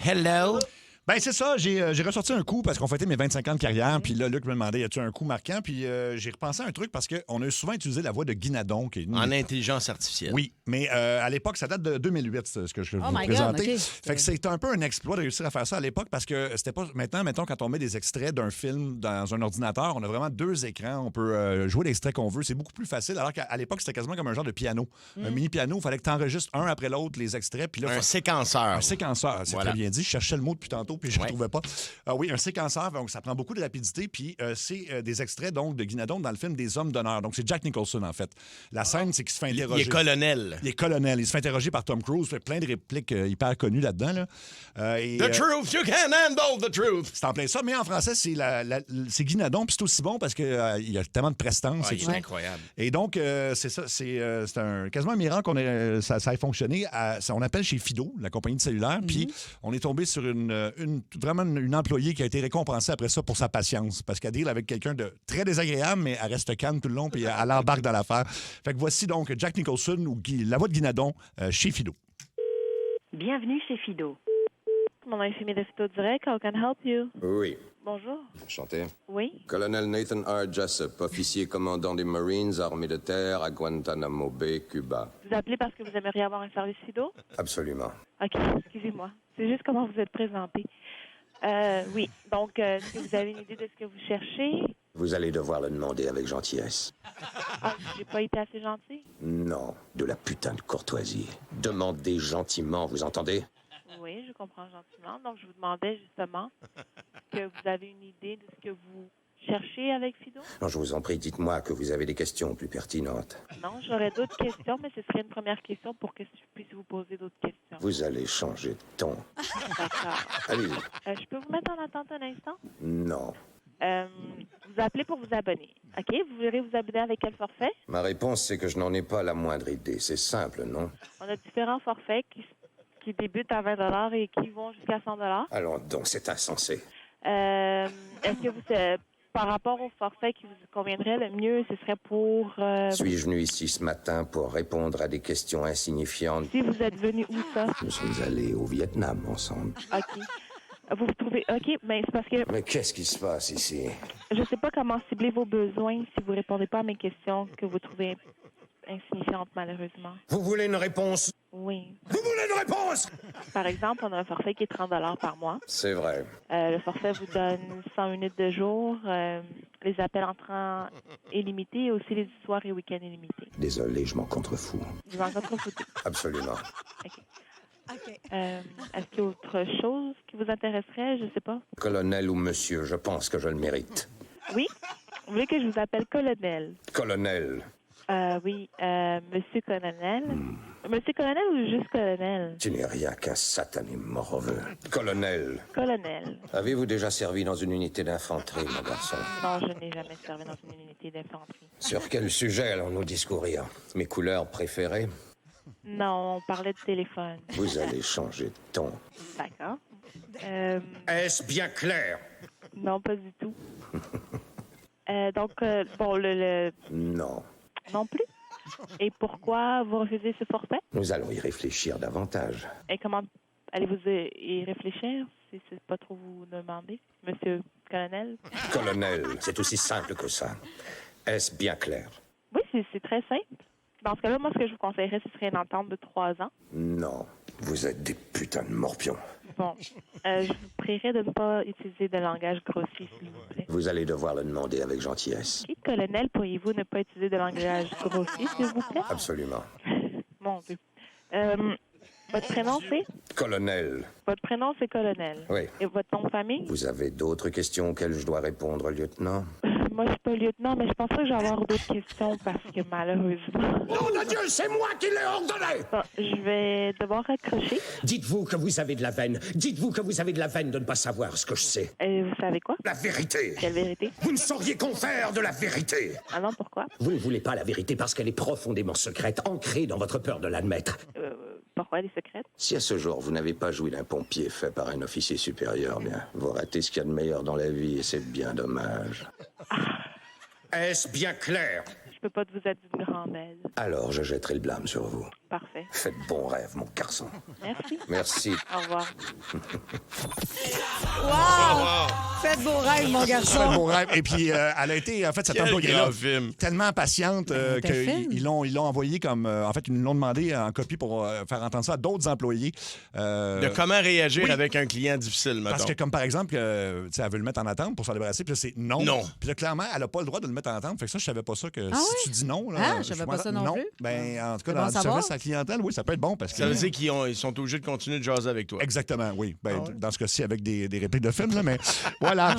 Hello? Ben c'est ça, j'ai ressorti un coup parce qu'on fêtait mes 25 ans de carrière, puis là, Luc me demandait, y a-tu un coup marquant? Puis j'ai repensé à un truc parce qu'on a souvent utilisé la voix de Guy Nadon. Qui est En intelligence artificielle. Oui, mais à l'époque, ça date de 2008, ce que je vais vous my God, présenter. OK. Fait que c'est un peu un exploit de réussir à faire ça à l'époque parce que c'était pas... Maintenant, mettons, quand on met des extraits d'un film dans un ordinateur, on a vraiment 2 écrans, on peut jouer l'extrait qu'on veut. C'est beaucoup plus facile, alors qu'à l'époque, c'était quasiment comme un genre de piano. Un mini-piano, il fallait que tu enregistres un après l'autre les extraits. Puis là, Un séquenceur. un séquenceur, c'est Voilà. très bien dit. Je cherchais le mot depuis tantôt, puis je ne Ouais. le trouvais pas. Oui, un séquenceur, donc ça prend beaucoup de rapidité, puis c'est des extraits donc de Guy Nadon dans le film Des Hommes d'honneur. Donc c'est Jack Nicholson, en fait. La scène, c'est qu'il se fait Il interroger. est colonel. Il est colonel. Il se fait interroger par Tom Cruise. Fait plein de répliques hyper connues là-dedans. Là. The truth, you can handle the truth. C'est en plein ça, mais en français, c'est Guy Nadon, puis c'est aussi bon parce qu'il y a tellement de prestance. Ouais, il est incroyable. Et donc, c'est ça, c'est quasiment un miracle ça ait fonctionné. On appelle chez Fido, la compagnie de cellulaire, puis on est tombé sur vraiment une employée qui a été récompensée après ça pour sa patience, parce qu'elle deal avec quelqu'un de très désagréable, mais elle reste calme tout le long, puis elle embarque dans l'affaire. Fait que voici donc Jack Nicholson ou la voix de Guy Nadon chez Fido. Bienvenue chez Fido. Mon nom est Fémé de Fido Direct. How can I help you? Oui, Bonjour. enchanté. Oui. Colonel Nathan R. Jessup, officier commandant des Marines, armée de terre à Guantanamo Bay, Cuba. Vous appelez parce que vous aimeriez avoir un service Fido? Absolument. OK, excusez-moi. C'est juste comment vous êtes présenté. Oui. Donc, est-ce que vous avez une idée de ce que vous cherchez? Vous allez devoir le demander avec gentillesse. Ah, j'ai pas été assez gentil? Non, de la putain de courtoisie. Demandez gentiment, vous entendez? Oui, je comprends gentiment. Donc, je vous demandais justement que vous avez une idée de ce que vous cherchez avec Fido? Non, je vous en prie, dites-moi que vous avez des questions plus pertinentes. Non, j'aurais d'autres questions, mais ce serait une première question pour que je puisse vous poser d'autres questions. Vous allez changer de ton. D'accord. Allez-y. Je peux vous mettre en attente un instant? Non. Vous appelez pour vous abonner. OK? Vous voulez vous abonner avec quel forfait? Ma réponse, c'est que je n'en ai pas la moindre idée. C'est simple, non? On a différents forfaits qui débutent à 20 $ et qui vont jusqu'à 100 $. Allons donc, c'est insensé. Est-ce que vous... par rapport au forfait qui vous conviendrait, le mieux, ce serait pour... Suis-je venu ici ce matin pour répondre à des questions insignifiantes? Si vous êtes venu où, ça? Nous sommes allés au Vietnam ensemble. OK. Vous vous trouvez... OK, mais c'est parce que Mais qu'est-ce qui se passe ici? je sais pas comment cibler vos besoins si vous répondez pas à mes questions que vous trouvez insignifiantes, malheureusement. Vous voulez une réponse? Oui. Vous voulez une réponse? Par exemple, on a un forfait qui est 30 $ par mois. C'est vrai. Le forfait vous donne 100 minutes de jour, les appels entrants illimités et aussi les soirs et week-ends illimités. Désolé, je m'en contrefous. Vous en contrefoutez. Absolument. OK. Est-ce qu'il y a autre chose qui vous intéresserait? Je sais pas. Colonel ou monsieur, je pense que je le mérite. Oui? Vous voulez que je vous appelle colonel? Colonel. Oui, monsieur colonel. Monsieur colonel ou juste colonel? Tu n'es rien qu'un satané morveux. Colonel. Colonel. Avez-vous déjà servi dans une unité d'infanterie, mon garçon? Non, je n'ai jamais servi dans une unité d'infanterie. Sur quel sujet allons-nous discourir? Mes couleurs préférées? Non, on parlait de téléphone. Vous allez changer de ton. D'accord. Est-ce bien clair? Non, pas du tout. Donc, bon, Non. non plus. Et pourquoi vous refusez ce forfait? Nous allons y réfléchir davantage. Et comment allez-vous y réfléchir, si c'est pas trop vous demander, monsieur colonel? Colonel, c'est aussi simple que ça. Est-ce bien clair? Oui, c'est très simple. Dans ce cas-là, moi, ce que je vous conseillerais, ce serait une entente de 3 ans. Non. Vous êtes des putains de morpions. Bon, je vous prierai de ne pas utiliser de langage grossier, s'il vous plaît. Vous allez devoir le demander avec gentillesse. OK, colonel, pourriez-vous ne pas utiliser de langage grossier, s'il vous plaît? Absolument. Mon Dieu. Votre prénom, c'est? Colonel. Votre prénom, c'est colonel. Oui. Et votre nom de famille? Vous avez d'autres questions auxquelles je dois répondre, lieutenant? Moi, je suis pas lieutenant, mais je pense pas que je vais avoir d'autres questions parce que malheureusement... Nom de Dieu, c'est moi qui l'ai ordonné! Bon, je vais devoir raccrocher. Dites-vous que vous avez de la veine. Dites-vous que vous avez de la veine de ne pas savoir ce que je sais. Et vous savez quoi? La vérité. Quelle vérité? Vous ne sauriez confère de la vérité. Ah non, pourquoi? Vous ne voulez pas la vérité parce qu'elle est profondément secrète, ancrée dans votre peur de l'admettre. Pourquoi elle est secrète? Si à ce jour vous n'avez pas joui d'un pompier fait par un officier supérieur, bien, vous ratez ce qu'il y a de meilleur dans la vie et c'est bien dommage. Est-ce bien clair? Je peux pas vous être d'une grande aide. Alors, je jetterai le blâme sur vous. Parfait. Faites bon rêve, mon garçon. Merci. Merci. Au revoir. Wow! Faites vos rêves, mon Faites garçon. bon rêve. Et puis, elle a été, en fait, cette Quel employée-là, grand film. tellement patiente était fine. qu'ils l'ont envoyé comme. En fait, ils nous l'ont demandé en copie pour faire entendre ça à d'autres employés. De comment réagir oui. avec un client difficile, mettons. Parce que, comme par exemple, tu sais, elle veut le mettre en attente pour s'en débarrasser, puis là, c'est non. Non. Puis là, clairement, elle n'a pas le droit de le mettre en attente. Fait que ça, je savais pas ça. Que Ah si oui? tu dis non, là, Ah, je savais pas ça non plus. Ben, en tout cas, C'est dans bon le savoir. service à la clientèle, oui, ça peut être bon parce que. Ça veut dire qu'ils sont obligés de continuer de jaser avec toi. Exactement, oui. Ben, Ah dans ce cas-ci, avec des répliques de films, là, mais voilà.